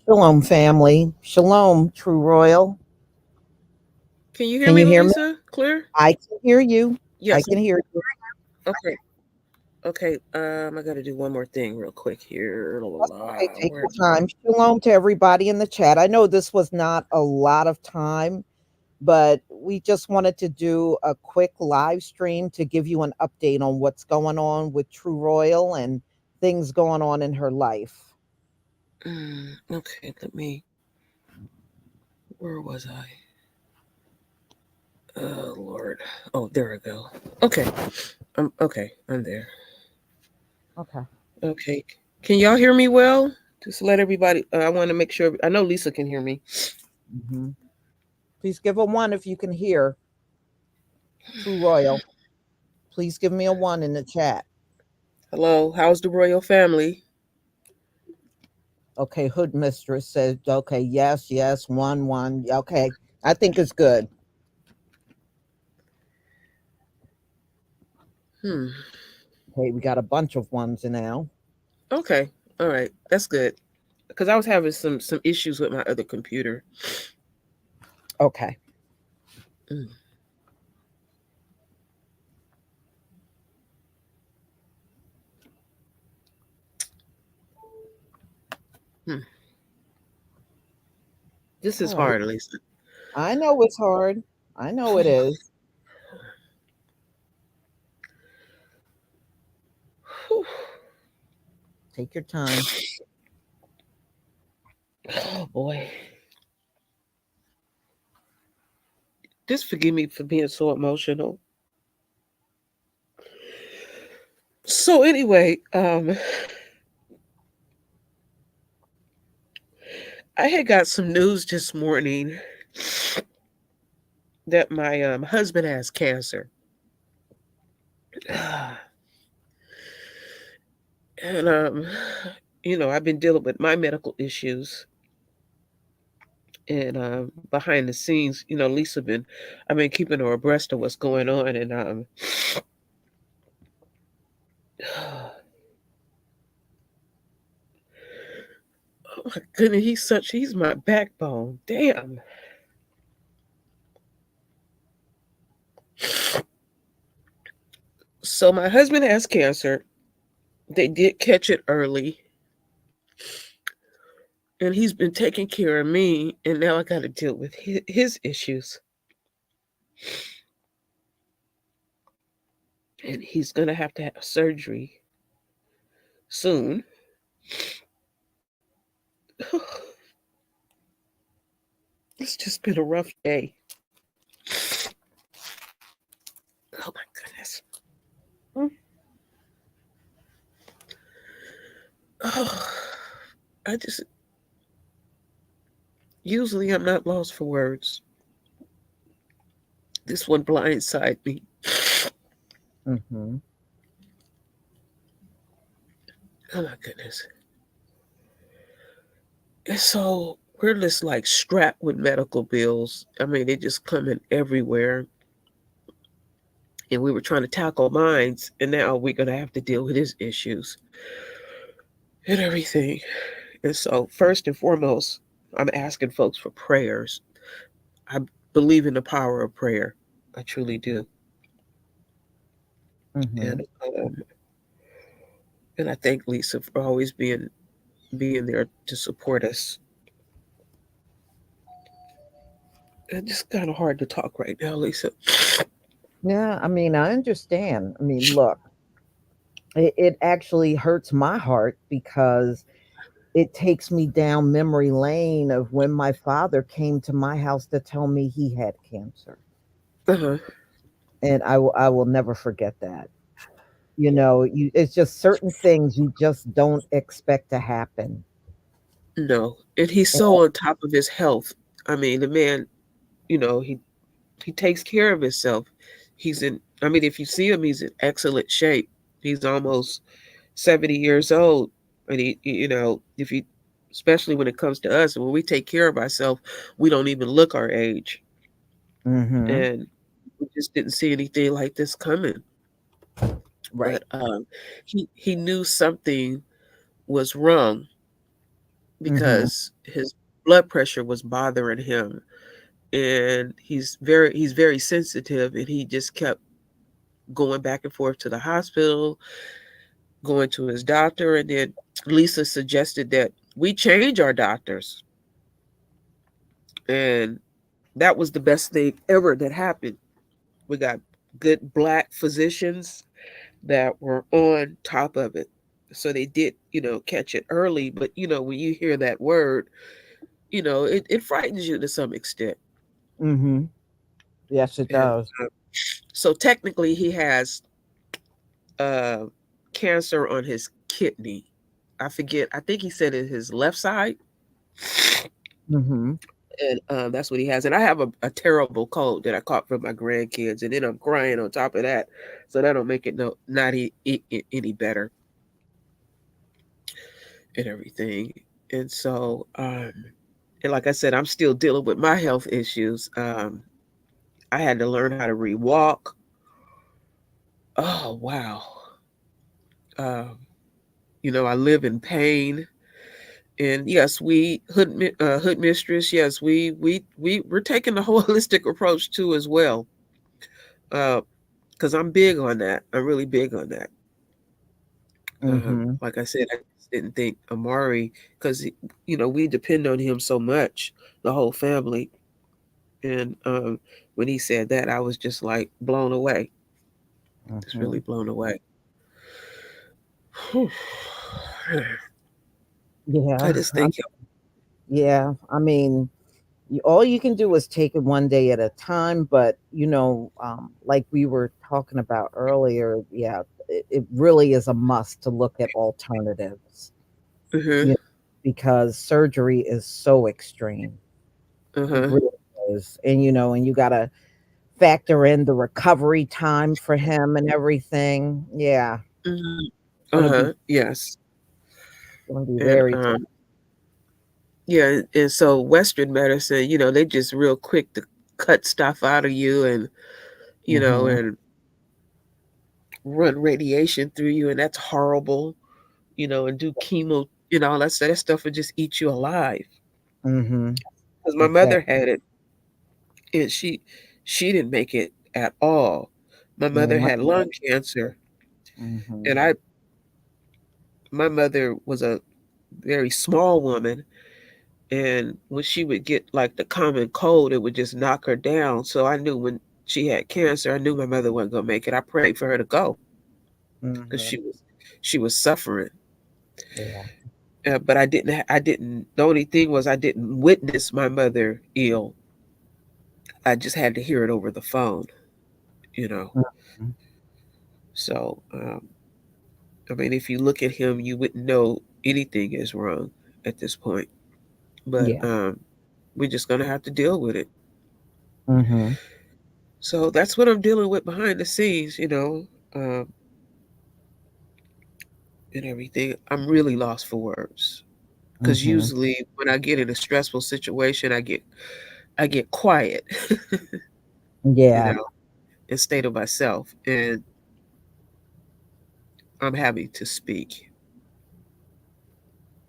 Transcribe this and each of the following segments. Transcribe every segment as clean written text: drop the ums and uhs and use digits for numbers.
Shalom, family. Shalom, True Royal. Can you hear Can me, you hear me? Lisa? Clear? I can hear you. I Yes. can hear you. Okay. Okay. I got to do one more thing real quick here. That's okay. Take Where your is time. Shalom to everybody in the chat. I know this was not a lot of time, but we just wanted to do a quick live stream to give you an update on what's going on with True Royal and things going on in her life. Okay. Let me. Where was I? Oh Lord. Oh, there I go. Okay. Okay. I'm there. Okay. Okay. Can y'all hear me well? Just let everybody. I want to make sure. I know Lisa can hear me. hmm Please give a one if you can hear True Royal. Please give me a one in the chat. Hello. How's the royal family? Okay, Hood Mistress says, okay, yes, yes, one. Okay, I think it's good. Hmm. Okay, we got a bunch of ones now. Okay. All right. That's good. Because I was having some issues with my other computer. Okay. Mm. Hmm. This is All right. hard, Lisa. I know it's hard. I know it is. Take your time. Oh boy. Just forgive me for being so emotional. So anyway, I had got some news this morning that my husband has cancer. And I've been dealing with my medical issues and behind the scenes, Lisa been I've been keeping her abreast of what's going on and oh my goodness, he's my backbone. Damn. So my husband has cancer. They did catch it early, and he's been taking care of me, and now I got to deal with his issues. And he's going to have surgery soon. It's just been a rough day. Oh my goodness. Mm. Oh, I just usually I'm not lost for words. This one blindsided me. Mm-hmm. Oh my goodness. And so we're just like strapped with medical bills. I mean, they just coming everywhere. And we were trying to tackle mines, and now we're gonna have to deal with his issues and everything. And so, first and foremost, I'm asking folks for prayers. I believe in the power of prayer. I truly do. Mm-hmm. And and I thank Lisa for always being there to support us. It's just kind of hard to talk right now, Lisa. Yeah, I mean, I understand. I mean, look, it actually hurts my heart because it takes me down memory lane of when my father came to my house to tell me he had cancer. Uh-huh. And I will never forget that. It's just certain things you just don't expect to happen. No, and he's And- so on top of his health. I mean, the man, you know, he takes care of himself. He's in. I mean, if you see him, he's in excellent shape. He's almost 70 years old, and if you, especially when it comes to us, when we take care of ourselves, we don't even look our age, Mhm. and we just didn't see anything like this coming. Right. But he knew something was wrong, Mhm. because his blood pressure was bothering him, and he's very sensitive, and he just kept going back and forth to the hospital, going to his doctor, and then Lisa suggested that we change our doctors, and that was the best thing ever that happened. We got good black physicians that were on top of it. So they did, catch it early. But, when you hear that word, it frightens you to some extent. Mhm. Yes, it And does. so technically, he has uh, cancer on his kidney. I forget. I think he said in his left side. Mhm. And that's what he has. And I have a terrible cold that I caught from my grandkids. And then I'm crying on top of that. So that don't make it not any better and everything. And so, and like I said, I'm still dealing with my health issues. I had to learn how to rewalk. Oh wow. Um, I live in pain. And yes, we hood mistress. Yes, we're taking the holistic approach too as well. Uh, because I'm big on that. I'm really big on that. Mhm. Like I said, I just didn't think Amari, because we depend on him so much, the whole family. And when he said that, I was just like blown away. Just really Mhm. blown away. Whew. I Yeah. just think, Yeah. I mean, all you can do is take it one day at a time. But like we were talking about earlier, yeah, it really is a must to look at alternatives. uh-huh, You know, because surgery is so extreme. It uh-huh, really is, and and you gotta factor in the recovery time for him and everything. Yeah, mhm, gonna be uh-huh, yes. gonna be And very tough. yeah, and so Western medicine, they just real quick to cut stuff out of you, and Hmm. and run radiation through you, and that's horrible. And do chemo, all that stuff would just eat you alive. Hmm. Because my mother Exactly. had it, and she didn't make it at all. My Yeah. mother had lung cancer, Hmm. and I my mother was a very small woman, and when she would get like the common cold, it would just knock her down. So I knew when she had cancer, I knew my mother wasn't gonna make it. I prayed for her to go because Hmm. she was suffering. Yeah. But I didn't. The only thing was I didn't witness my mother ill. I just had to hear it over the phone, you know. Mhm. So I mean, if you look at him, you wouldn't know anything is wrong at this point. But Yeah. we're just gonna have to deal with it. Hmm. So that's what I'm dealing with behind the scenes, um, and everything. I'm really lost for words because Hmm. usually when I get in a stressful situation, I get quiet, you Yeah. know, and stay to myself, and I'm happy to speak.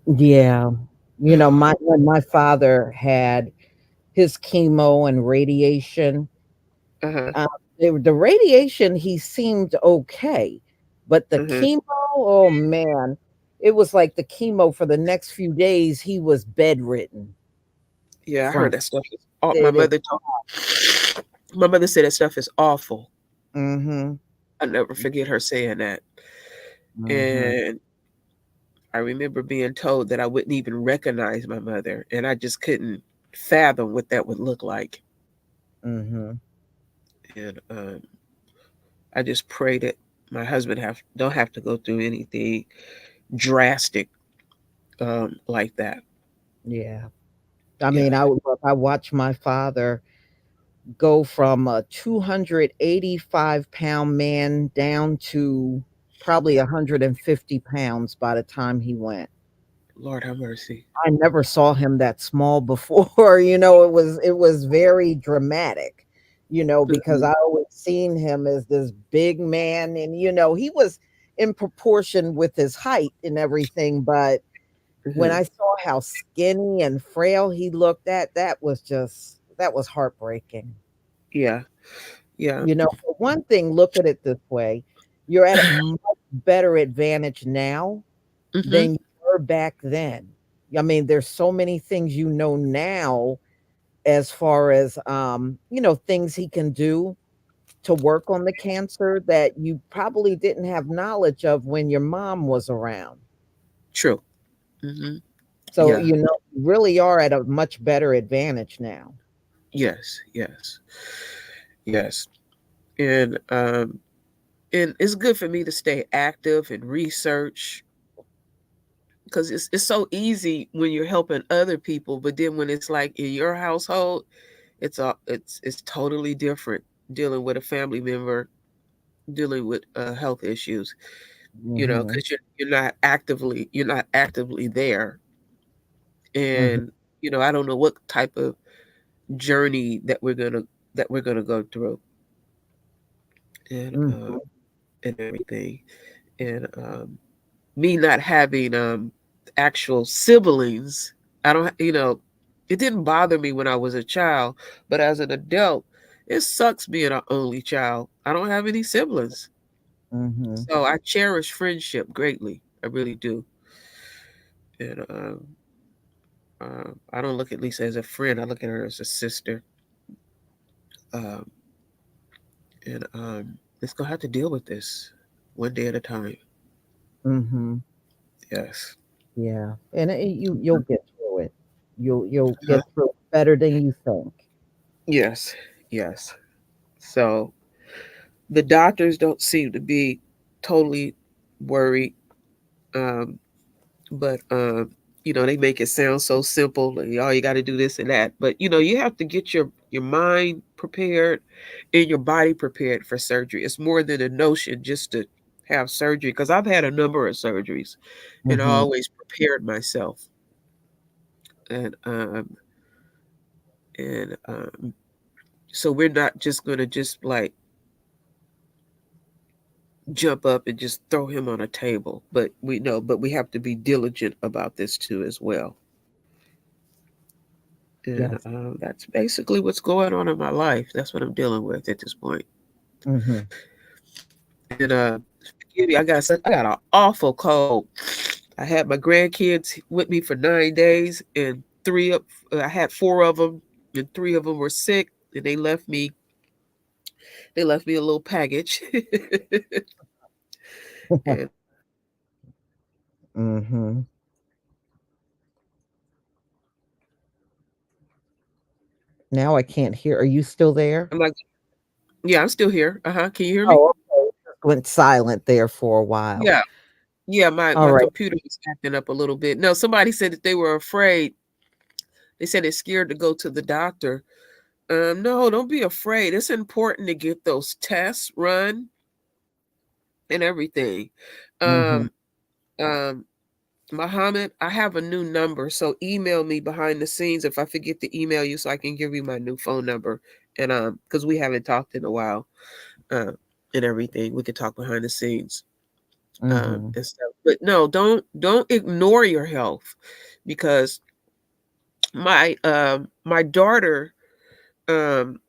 Yeah. My when my father had his chemo and radiation, Uh-huh. uh, the radiation, he seemed okay, but the Uh-huh. chemo, oh man, it was like the chemo for the next few days, he was bedridden Yeah, I from heard that stuff is aw it. my mother said that stuff is awful. Mhm. I never forget her saying that. Mhm. And I remember being told that I wouldn't even recognize my mother, and I just couldn't fathom what that would look like. Mhm. And I just pray that my husband don't have to go through anything drastic like that. Yeah. I Yeah. mean, I watched my father go from a 285-pound man down to probably 150 pounds by the time he went. Lord have mercy. I never saw him that small before. It was very dramatic, because Mhm. I always seen him as this big man, and he was in proportion with his height and everything, but When Mhm. I saw how skinny and frail he looked, that was heartbreaking. Yeah. Yeah. You know, for one thing, look at it this way. You're at a much better advantage now Mhm. than you were back then. I mean, there's so many things you know now as far as things he can do to work on the cancer that you probably didn't have knowledge of when your mom was around. True. Mhm. So, Yeah. you really are at a much better advantage now. Yes. Yes. Yes. And and it's good for me to stay active and research because it's so easy when you're helping other people, but then when it's like in your household, it's totally different dealing with a family member dealing with health issues, Mhm. because you're not actively there, Mhm. and I don't know what type of journey that we're gonna go through, and Mhm. and everything, and me not having actual siblings. I don't, it didn't bother me when I was a child, but as an adult, it sucks being an only child. I don't have any siblings. Mhm. So I cherish friendship greatly. I really do. And I don't look at Lisa as a friend. I look at her as a sister. Um, and let's go have to deal with this one day at a time. Mhm. Yes. Yeah. And you'll get through it. You'll Uh, get through it better than you think. yes. Yes. So the doctors don't seem to be totally worried, um, but they make it sound so simple. Like, oh, you got to do this and that, but you have to get your mind prepared and your body prepared for surgery. It's more than a notion just to have surgery. Because I've had a number of surgeries, and I Mhm. always prepared myself. And so we're not just gonna just like jump up and just throw him on a table. But we have to be diligent about this too as well. And Yes. that's basically what's going on in my life. That's what I'm dealing with at this point. Mhm. And forgive me, I got an awful cold. I had my grandkids with me for 9 days, and I had four of them, and three of them were sick, and they left me. They left me a little package. And Mhm. Now I can't hear. Are you still there? I'm like, yeah, I'm still here. Can you hear me? Oh, okay. Just went silent there for a while. Yeah. Yeah, my All my right. computer was acting up a little bit. No, somebody said that they were afraid. They said they're scared to go to the doctor. No, don't be afraid. It's important to get those tests run and everything. Mhm. Um, um, Muhammad, I have a new number, so email me behind the scenes if I forget to email you, so I can give you my new phone number. And because we haven't talked in a while, uh, and everything, we could talk behind the scenes. Mhm. And stuff. But no, don't ignore your health, because my daughter, um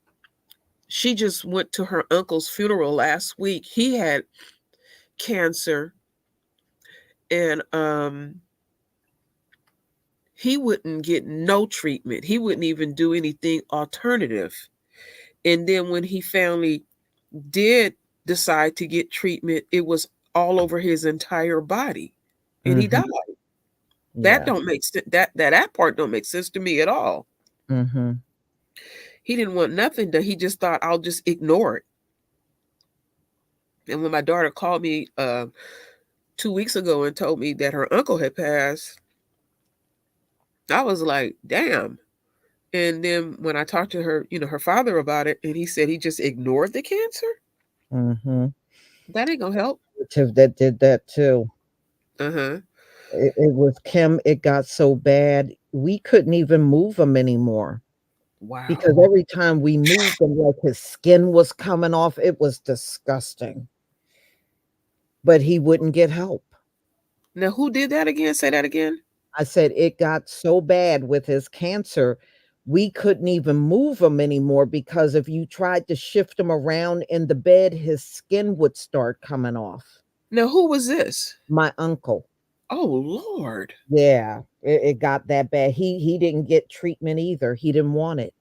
she just went to her uncle's funeral last week. He had cancer, and he wouldn't get no treatment. He wouldn't even do anything alternative. And then when he finally did decide to get treatment, it was all over his entire body, and he Mhm. died. That Yeah. don't make sense. That part don't make sense to me at all. Mhm. He didn't want nothing done. He just thought, I'll just ignore it. And when my daughter called me 2 weeks ago and told me that her uncle had passed, I was like, damn. And then when I talked to her, her father about it, and he said he just ignored the cancer. Mhm. That ain't gonna help. Relative that did that too. Uh-huh. It was Kim. It got so bad we couldn't even move him anymore Wow. because every time we moved him, like his skin was coming off. It was disgusting. But he wouldn't get help. Now who did that again? Say that again. I said it got so bad with his cancer, we couldn't even move him anymore because if you tried to shift him around in the bed, his skin would start coming off. Now, who was this? My uncle. Oh, Lord. Yeah, it got that bad. He didn't get treatment either. He didn't want it.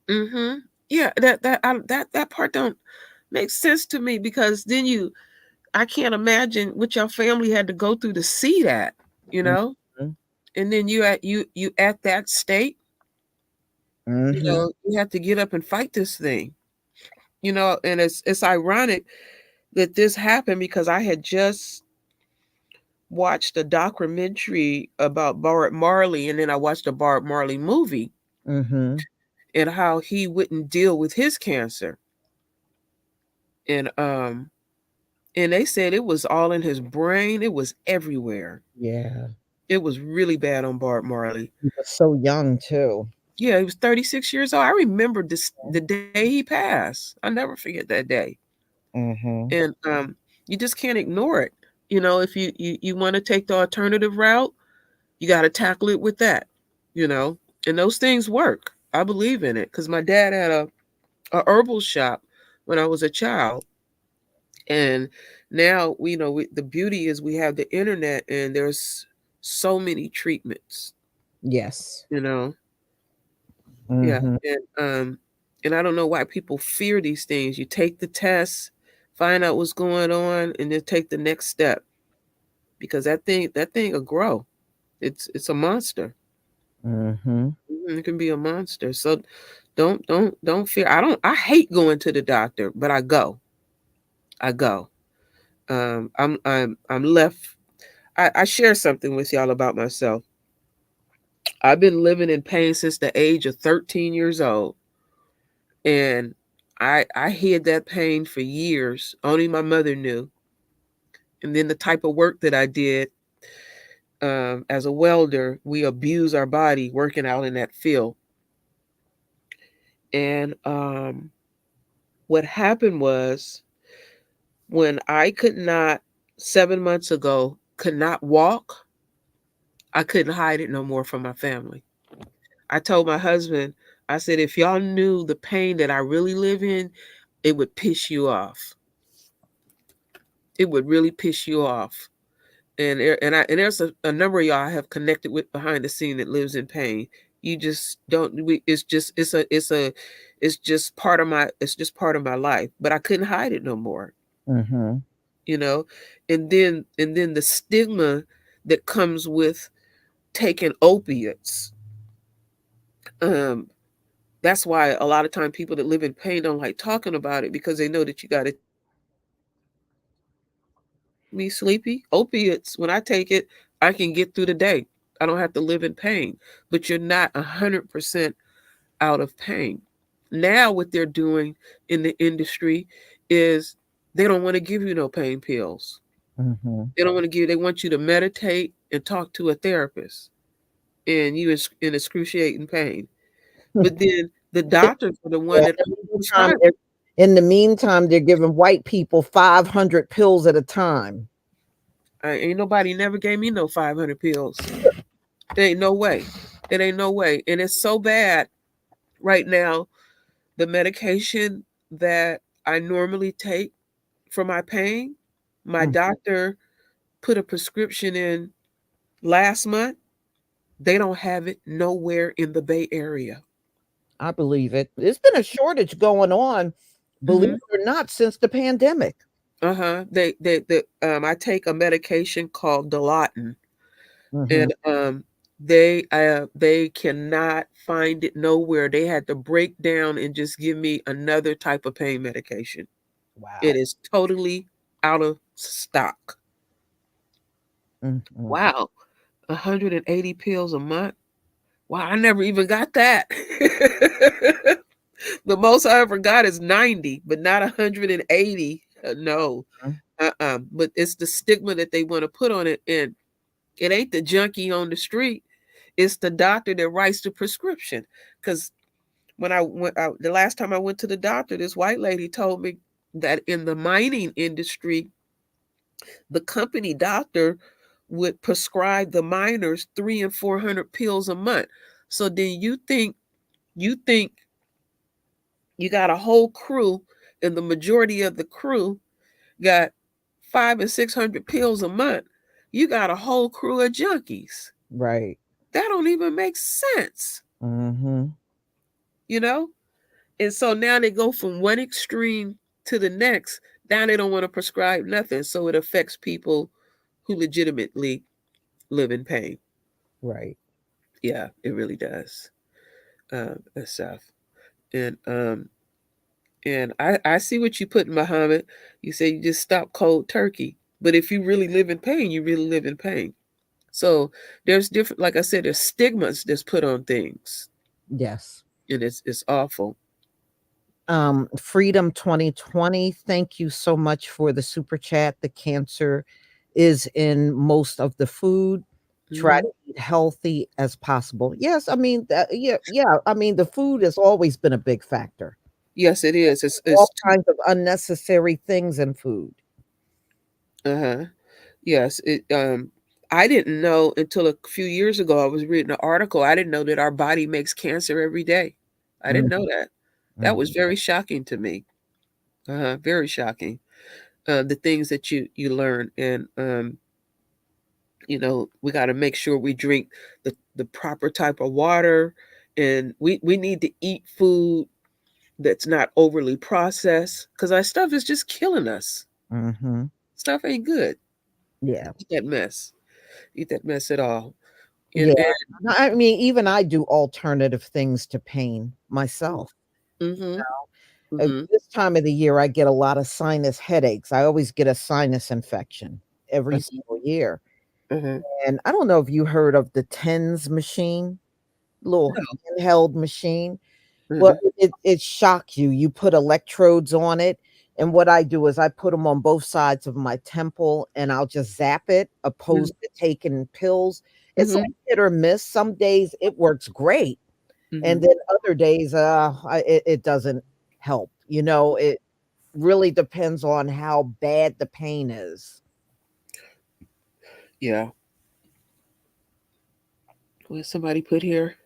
Mm-hmm. Yeah, that part don't make sense to me, because then I can't imagine what your family had to go through to see that, you know? Mhm. And then you at that state, Mhm. you have to get up and fight this thing. And it's ironic that this happened, because I had just watched a documentary about Bob Marley, and then I watched a Bob Marley movie, Mhm. and how he wouldn't deal with his cancer. And they said it was all in his brain. It was everywhere. Yeah. It was really bad on Bob Marley. He was so young too. Yeah, he was 36 years old. I remember the day he passed. I'll never forget that day. Mhm. And you just can't ignore it. If you want to take the alternative route, you got to tackle it with that. You know, and those things work. I believe in it, because my dad had a herbal shop when I was a child. And now the beauty is we have the internet, and there's so many treatments. Yes. You know, yeah, Mhm. and I don't know why people fear these things. You take the test, find out what's going on, and then take the next step, because that thing will grow. It's a monster. Mhm. It can be a monster. So don't fear. I hate going to the doctor, but I go. I go. I'm left. I share something with y'all about myself. I've been living in pain since the age of 13 years old. And I hid that pain for years. Only my mother knew. And then the type of work that I did, as a welder, we abuse our body working out in that field. And what happened was, when I could not, 7 months ago, could not walk, I couldn't hide it no more from my family. I told my husband, I said, if y'all knew the pain that I really live in, it would piss you off. It would really piss you off. And there's a number of y'all I have connected with behind the scene that lives in pain. You just don't. It's just part of my life. But I couldn't hide it no more. Mhm. You know, and then the stigma that comes with taking opiates. Um, that's why a lot of time people that live in pain don't like talking about it, because they know that you got to me sleepy. Opiates, when I take it, I can get through the day. I don't have to live in pain. But you're not 100% out of pain. Now, what they're doing in the industry is they don't want to give you no pain pills. Mhm. They don't want to give. They want you to meditate and talk to a therapist, and you in excruciating pain. But then the doctors are the one Yeah, that meantime, prescribe. in the meantime, they're giving white people 500 pills at a time. Ain't nobody never gave me no 500 pills. There ain't no way. It ain't no way. And it's so bad right now. The medication that I normally take for my pain, my Mm, doctor put a prescription in last month. They don't have it nowhere in the Bay Area. I believe it. There's been a shortage going on, believe Hmm. it or not, since the pandemic. Uh-huh. I take a medication called Dilaudid, Mhm. and they cannot find it nowhere. They had to break down and just give me another type of pain medication. It Wow. is totally out of stock. Mhm. Wow. 180 pills a month. Wow, I never even got that. The most I ever got is 90, but not 180. No. But it's the stigma that they want to put on it. And it ain't the junkie on the street. It's the doctor that writes the prescription. Because when I went out, the last time I went to the doctor, this white lady told me that in the mining industry, the company doctor would prescribe the minors 300 and 400 pills a month. So then you think you got a whole crew, and the majority of the crew got 500 and 600 pills a month. You got a whole crew of junkies. Right. That don't even make sense, Mm-hmm. you know? And so now they go from one extreme to the next. Now they don't want to prescribe nothing. So it affects people who legitimately live in pain. Right. Yeah, it really does. And stuff. And I see what you put, Muhammad. You say you just stop cold turkey. But if you really live in pain, you really live in pain. So there's different, like I said, there's stigmas that's put on things. Yes. And it's awful. Freedom 2020, thank you so much for the super chat. The cancer is in most of the food. Try Hmm. to eat healthy as possible. Yes, I mean yeah. I mean the food has always been a big factor. Yes, it is. It's All kinds of unnecessary things in food. uh-huh. Yes, it I didn't know until a few years ago. I was reading an article. I didn't know that our body makes cancer every day. I didn't know that. That was Mhm. very shocking to me. Very shocking. The things that you learn, and we got to make sure we drink the proper type of water, and we need to eat food that's not overly processed, because our stuff is just killing us. Mhm. Stuff ain't good. Yeah. Eat that mess. Eat that mess at all. Yeah. And I mean, even I do alternative things to pain myself. mhm, At mhm, this time of the year, I get a lot of sinus headaches. I always get a sinus infection every mhm, single year. mhm. And I don't know if you heard of the TENS machine, little No. handheld machine. Well, Mhm, it shocks you. You put electrodes on it, and what I do is I put them on both sides of my temple, and I'll just zap it, mhm, opposed to taking pills. It's mhm, like hit or miss. Some days it works great, and mhm. then other days, it doesn't help. It really depends on how bad the pain is. Yeah. What somebody put here?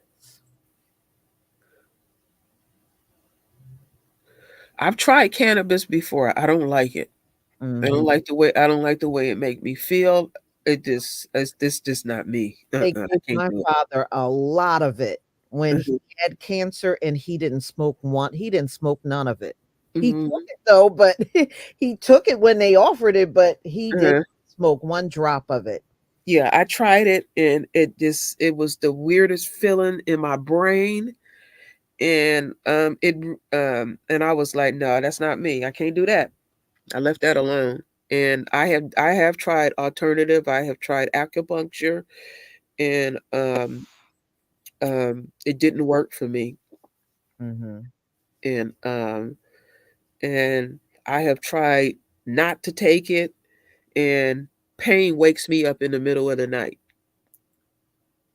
I've tried cannabis before. I don't like it. Mhm. I don't like the way it make me feel. It's this just not me. They I gave can't my do father a lot of it when it. he had cancer, and he didn't smoke none of it. He took Mhm, it though, but he took it when they offered it, but he didn't mhm. smoke one drop of it. Yeah, I tried it, and it was the weirdest feeling in my brain, and and I was like, no, that's not me. I can't do that. I left that alone. And I have tried alternative. I have tried acupuncture, and it didn't work for me. Mhm. And and I have tried not to take it, and pain wakes me up in the middle of the night.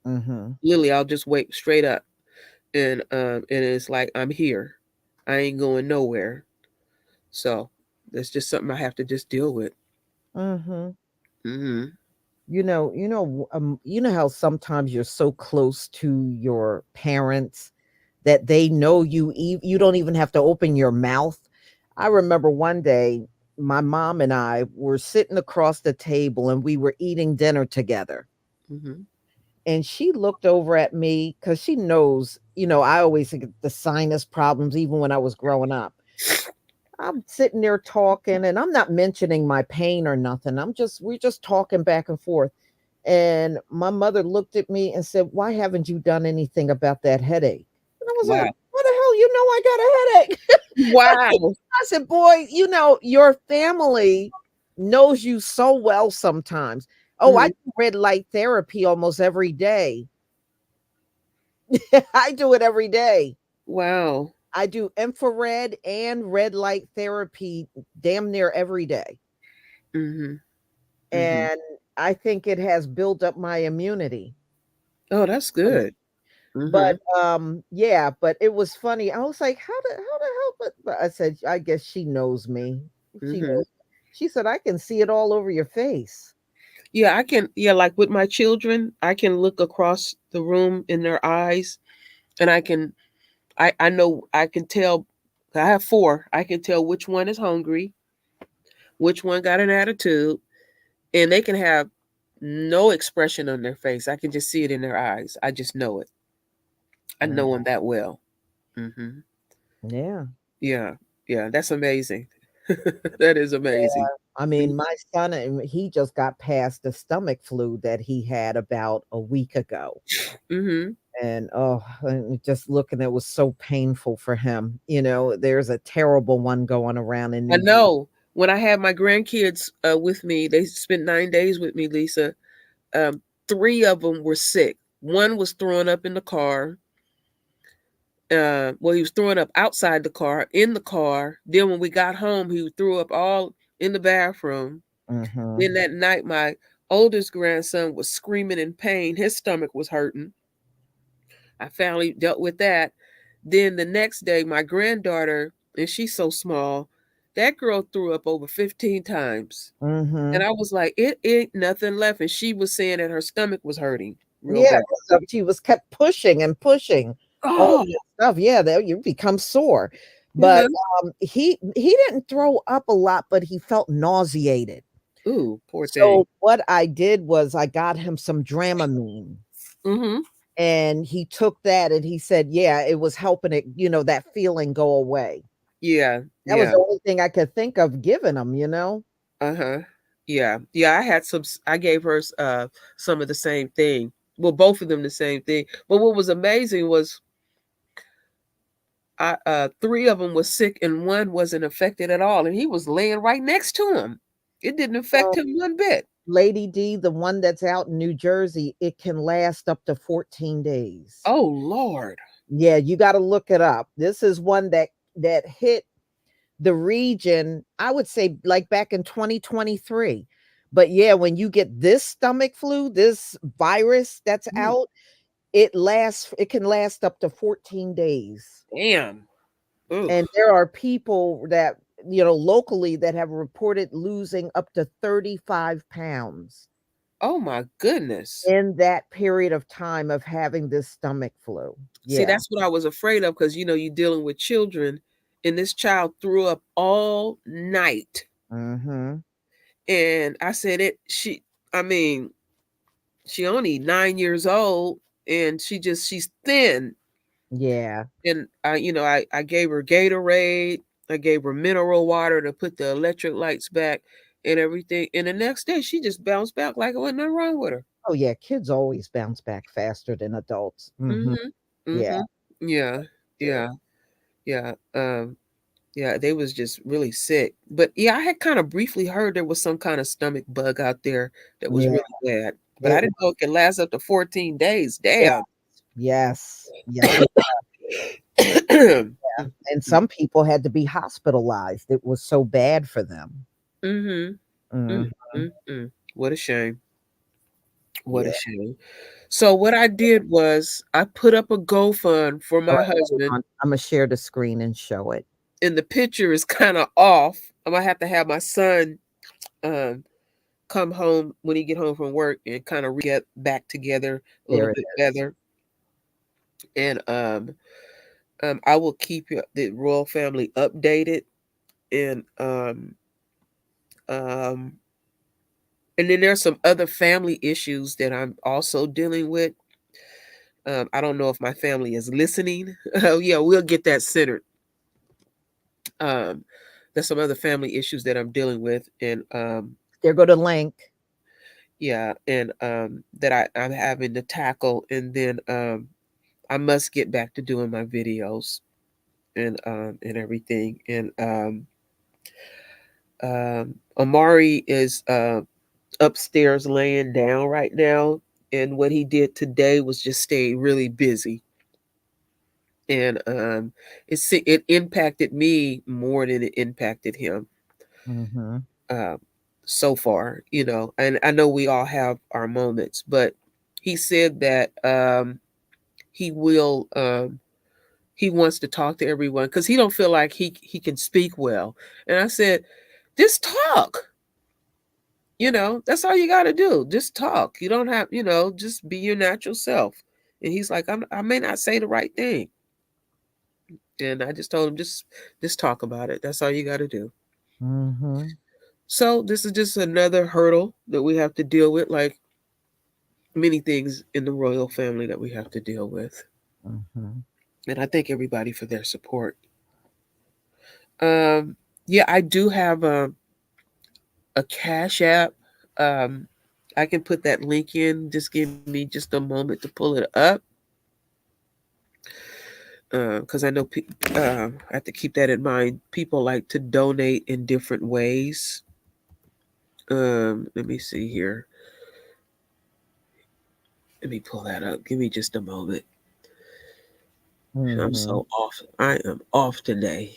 Mhm. Literally, I'll just wake straight up, and it's like I'm here. I ain't going nowhere. So that's just something I have to just deal with. Mhm. Hmm. You know how sometimes you're so close to your parents that they know you don't even have to open your mouth. I remember one day my mom and I were sitting across the table and we were eating dinner together. Hmm. And she looked over at me because she knows, I always get the sinus problems even when I was growing up. I'm sitting there talking and I'm not mentioning my pain or nothing. We're just talking back and forth. And my mother looked at me and said, "Why haven't you done anything about that headache?" And I was like, Wow. "What the hell? You know I got a headache." Wow. I said, "Boy, your family knows you so well sometimes." Oh, I Mhm. do red light therapy almost every day. I do it every day. Wow. I do infrared and red light therapy damn near every day. Mhm. Mhm. And I think it has built up my immunity. Oh, that's good. But Mhm. yeah, but it was funny. I was like, how the hell? But I said, I guess she knows me. She Mhm. knows. She said, I can see it all over your face. Yeah, I can. Yeah, like with my children, I can look across the room in their eyes, and I know I can tell. I have four. I can tell which one is hungry, which one got an attitude, and they can have no expression on their face. I can just see it in their eyes. I just know it. I Mm, know them that well. Hmm. yeah. Yeah, yeah, that's amazing. That is amazing. I mean, my son, he just got past the stomach flu that he had about a week ago. Mm-hmm. And oh, and just looking, it was so painful for him. You know, there's a terrible one going around in I New Jersey. know. When I had my grandkids with me, they spent 9 days with me, Lisa. Um, three of them were sick. One was throwing up in the car. Well, he was throwing up outside the car, in the car. Then when we got home, he threw up all in the bathroom. Hmm. Then that night, my oldest grandson was screaming in pain. His stomach was hurting. I finally dealt with that. Then the next day, my granddaughter, and she's so small, that girl threw up over 15 times. And Hmm. I was like, it ain't nothing left. And she was saying that her stomach was hurting real Yeah, bad. so she was kept pushing and pushing all Oh, this stuff. Yeah, that you become sore. But uh-huh. he didn't throw up a lot, but he felt nauseated. Ooh, poor thing. So what I did was I got him some Dramamine, Mm-hmm. and he took that and he said, yeah, it was helping it, that feeling go away. Yeah, That was yeah. the only thing I could think of giving him. Uh-huh. Yeah. Yeah, I had I gave her some of the same thing. Well, both of them the same thing. But what was amazing was three of them was sick and one wasn't affected at all, and he was laying right next to him. It didn't affect Well, him one bit. Lady D, the one that's out in New Jersey, it can last up to 14 days. Oh Lord. Yeah, you got to look it up. This is one that hit the region, I would say like back in 2023. But yeah, when you get this stomach flu, this virus that's Mm, out, it can last up to 14 days. damn. Ugh. And there are people that, locally that have reported losing up to 35 pounds Oh my goodness. in that period of time of having this stomach flu. See, Yeah. that's what I was afraid of because you're dealing with children, and this child threw up all night. Mhm. And I said I mean, she only 9 years old, and she's thin. Yeah. And I gave her Gatorade, I gave her mineral water to put the electric lights back and everything. And the next day she just bounced back like it wasn't nothing wrong with her. Oh, yeah, kids always bounce back faster than adults. Mhm. Mhm. Yeah. Mhm. Yeah. Yeah. Yeah. Yeah. Yeah, they was just really sick. But yeah, I had kind of briefly heard there was some kind of stomach bug out there that was Yeah. really bad. But I It didn't know it could last up to 14 days. Yeah. Damn. Yes. Yes, and some people had to be hospitalized. It was so bad for them. Mhm. Mm, Mhm. mm, mm. What a shame. What a Yeah. shame. So what I did was I put up a GoFund for All my right, hold husband, on. Imma share the screen and show it. and the picture is kind of off. I'm gonna have to have my son um come home when he get home from work and kind of get back together a little There it bit is. better. And I will keep the royal family updated, and um and then there's some other family issues that I'm also dealing with. I don't know if my family is listening. Oh yeah, we'll get that centered. Um, there's some other family issues that I'm dealing with, and There go the link. yeah, and that I'm having to tackle, and then I must get back to doing my videos and everything. And Amari is upstairs laying down right now, and what he did today was just stay really busy, and it impacted me more than it impacted him. Mhm. uh, so far, and I know we all have our moments, but he said that he will he wants to talk to everyone because he don't feel like he can speak well. And I said, just talk. That's all you got to do. Just talk. You don't have, just be your natural self. And he's like, I may not say the right thing. And I just told him, just talk about it. That's all you got to do. Mm-hmm. So this is just another hurdle that we have to deal with, like many things in the royal family that we have to deal with. Mm-hmm. And I thank everybody for their support. Um, yeah, I do have a Cash App. Um, I can put that link in. Just give me just a moment to pull it up, because I know I have to keep that in mind. People like to donate in different ways. Let me see here. Let me pull that up. Give me just a moment. I'm Mm-hmm. so off. I am off today.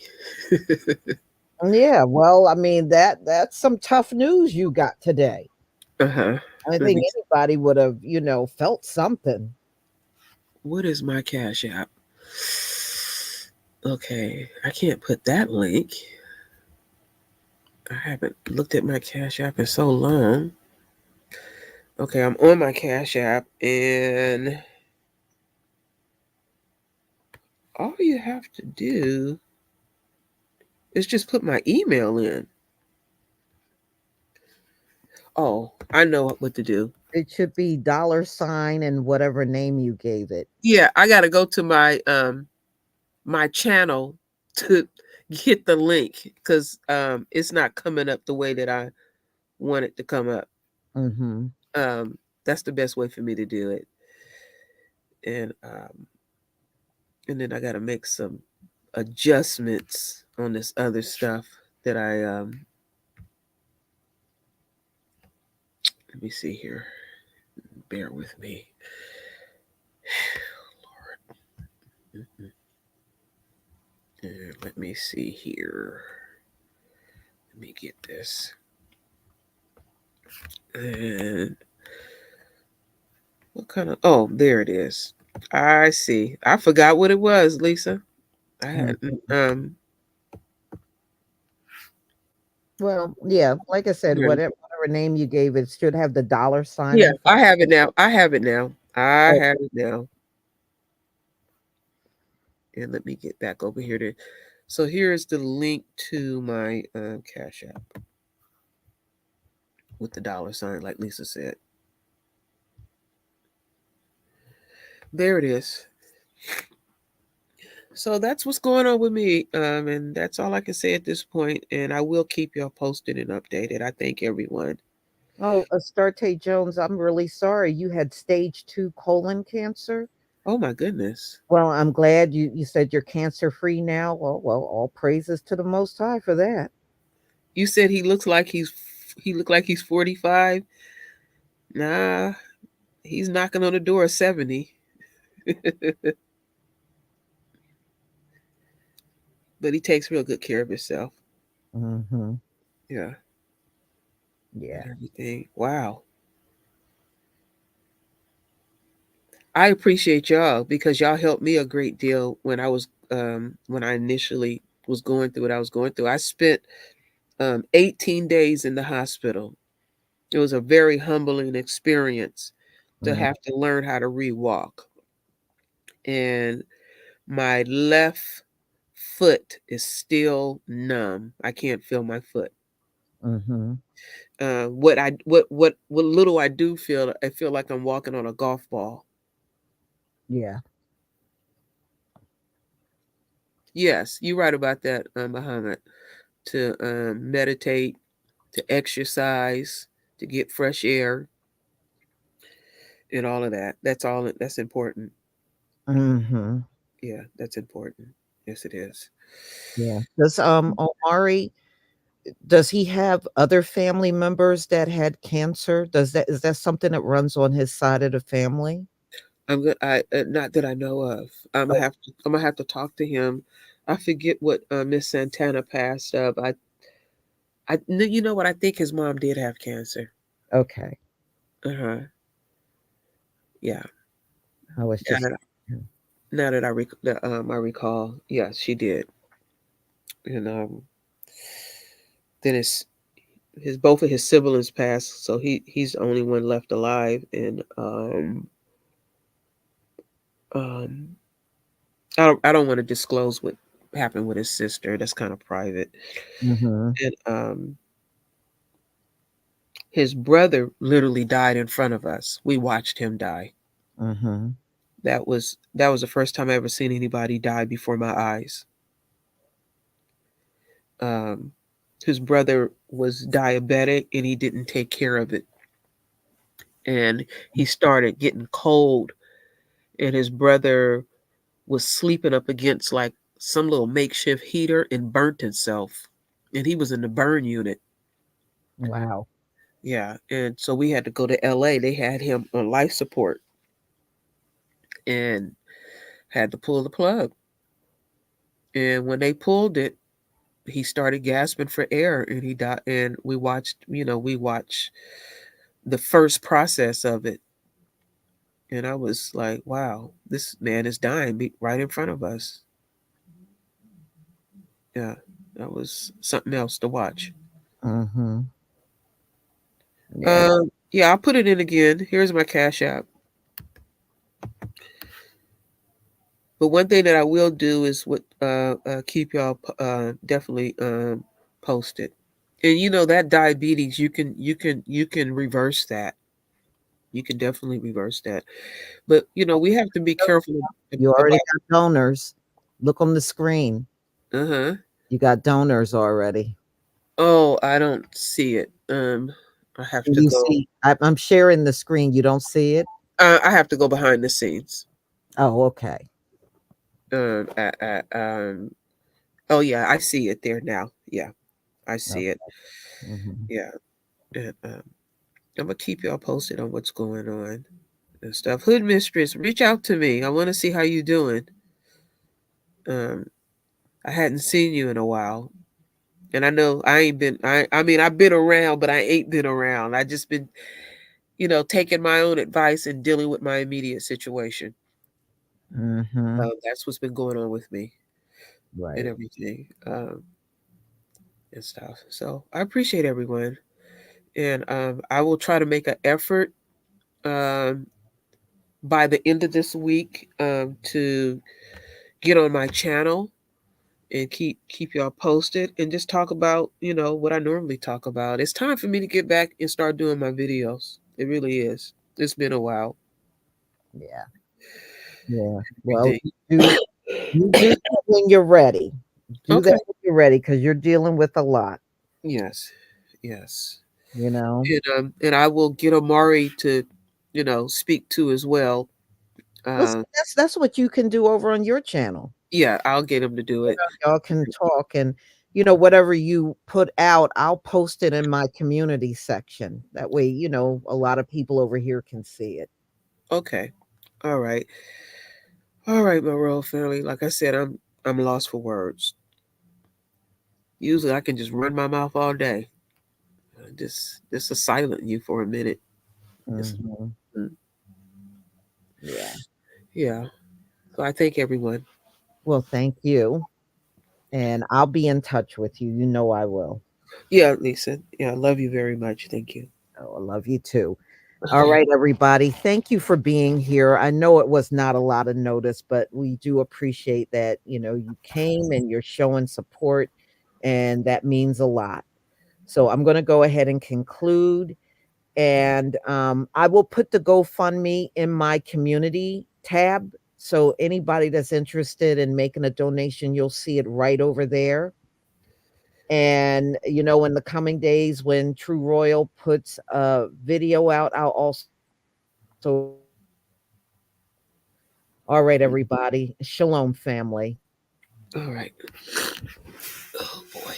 Yeah, well, I mean that's some tough news you got today. Uh-huh. I Let think me. anybody would have, felt something. What is my Cash App? Okay, I can't put that link. I haven't looked at my Cash App in so long. Okay, I'm on my Cash App, and all you have to do is just put my email in. Oh, I know what to do. It should be $ and whatever name you gave it. Yeah, I got to go to my channel to get the link, because it's not coming up the way that I want it to come up. Mm-hmm. That's the best way for me to do it. And then I got to make some adjustments on this other stuff that I let me see here. Bear with me. Lord. And let me see here. Let me get this. And what kind of, oh, there it is. I see. I forgot what it was, Lisa. I had Mm-hmm. Well, yeah, like I said, yeah. whatever name you gave it should have the $ Yeah, in front. I have it now. I have it now. I Oh, have it now. And let me get back over here to, so here is the link to my Cash App with the $ like Lisa said. There it is. So that's what's going on with me. And that's all I can say at this point. And I will keep y'all posted and updated. I thank everyone. oh, Astarte Jones, I'm really sorry. You had stage 2 colon cancer. Oh my goodness. Well, I'm glad you said you're cancer free now. Well, all praises to the Most High for that. You said he looked like he's 45. Nah, he's knocking on the door of 70. But he takes real good care of himself. Mm-hmm. Yeah. And Yeah. everything. Wow. I appreciate y'all because y'all helped me a great deal when I initially was going through what I was going through. I spent 18 days in the hospital. It was a very humbling experience to Mm-hmm. have to learn how to re-walk. And my left foot is still numb. I can't feel my foot. Mm-hmm. What little I do feel, I feel like I'm walking on a golf ball. Yeah. Yes, you're right about that, Muhammad. To meditate, to exercise, to get fresh air, and all of that. That's important. Mm-hmm. Yeah, that's important. Yes, it is. Yeah. Does Omari, does he have other family members that had cancer? Is that something that runs on his side of the family? I'm good. I Not that I know of. Oh, I'm gonna have to talk to him. I forget what Miss Santana passed of. You know what? I think his mom did have cancer. okay. Uh huh. Yeah. I was Now just that I recall, yes, she did. And then it's his both of his siblings passed, so he's the only one left alive. And um, I don't want to disclose what happened with his sister. That's kind of private. Mm-hmm. And his brother literally died in front of us. We watched him die. Mm-hmm. That was the first time I ever seen anybody die before my eyes. Um, his brother was diabetic and he didn't take care of it, and he started getting cold, and his brother was sleeping up against like some little makeshift heater and burnt himself, and he was in the burn unit. Wow. Yeah, and so we had to go to LA. They had him on life support and had to pull the plug. And when they pulled it, he started gasping for air and he died. And we watched the first process of it. And I was like, wow, this man is dying right in front of us. Yeah, that was something else to watch. Mm-hmm. Yeah. Yeah, I'll put it in again. Here's my Cash App. But one thing that I will do is keep y'all definitely posted. And that diabetes, you can reverse that. You can definitely reverse that. But we have to be careful You already about. got donors. Look on the screen. Uh-huh. You got donors already. Oh, I don't see it. I have to You go. see, I'm sharing the screen. You don't see it? I have to go behind the scenes. Oh, okay. Um, I, I, um. Oh yeah, I see it there now. Yeah, I Okay. see it. Mhm. Yeah, and, I'm gonna keep y'all posted on what's going on and stuff. Hood Mistress, reach out to me. I want to see how you doing. Um, I hadn't seen you in a while, and I know I ain't been. I mean, I've been around, but I ain't been around. I just been, taking my own advice and dealing with my immediate situation. Mhm. That's what's been going on with me and Right. everything, and stuff. So I appreciate everyone, and I will try to make an effort um, by the end of this week to get on my channel and keep y'all posted and just talk about what I normally talk about. It's time for me to get back and start doing my videos. It really is. It's been a while. Yeah. Yeah. Well, Everything. you do that when you're ready. Do that Okay. when you're ready because you're dealing with a lot, Yes. Yes. you know. And I will get Amari to speak to as well. Listen, Um, that's what you can do over on your channel. yeah, I'll get him to do it. Y'all can talk and whatever you put out, I'll post it in my community section. That way, a lot of people over here can see it. Okay. All right. All right, my royal family. Like I said, I'm lost for words. Usually I can just run my mouth all day. Just to silent you for a minute. Just, Mhm. mm, Yeah. yeah. So I thank everyone. Well, thank you. And I'll be in touch with you. You know I will. Yeah, Lisa. Yeah, I love you very much. Thank you. Oh, I love you too. All Okay. right, everybody. Thank you for being here. I know it was not a lot of notice, but we do appreciate that, you came and you're showing support, and that means a lot. So I'm going to go ahead and conclude. And I will put the GoFundMe in my community tab. So anybody that's interested in making a donation, you'll see it right over there. And in the coming days, when True Royal puts a video out, I'll also. All right, everybody. Shalom, family. All right. Oh boy.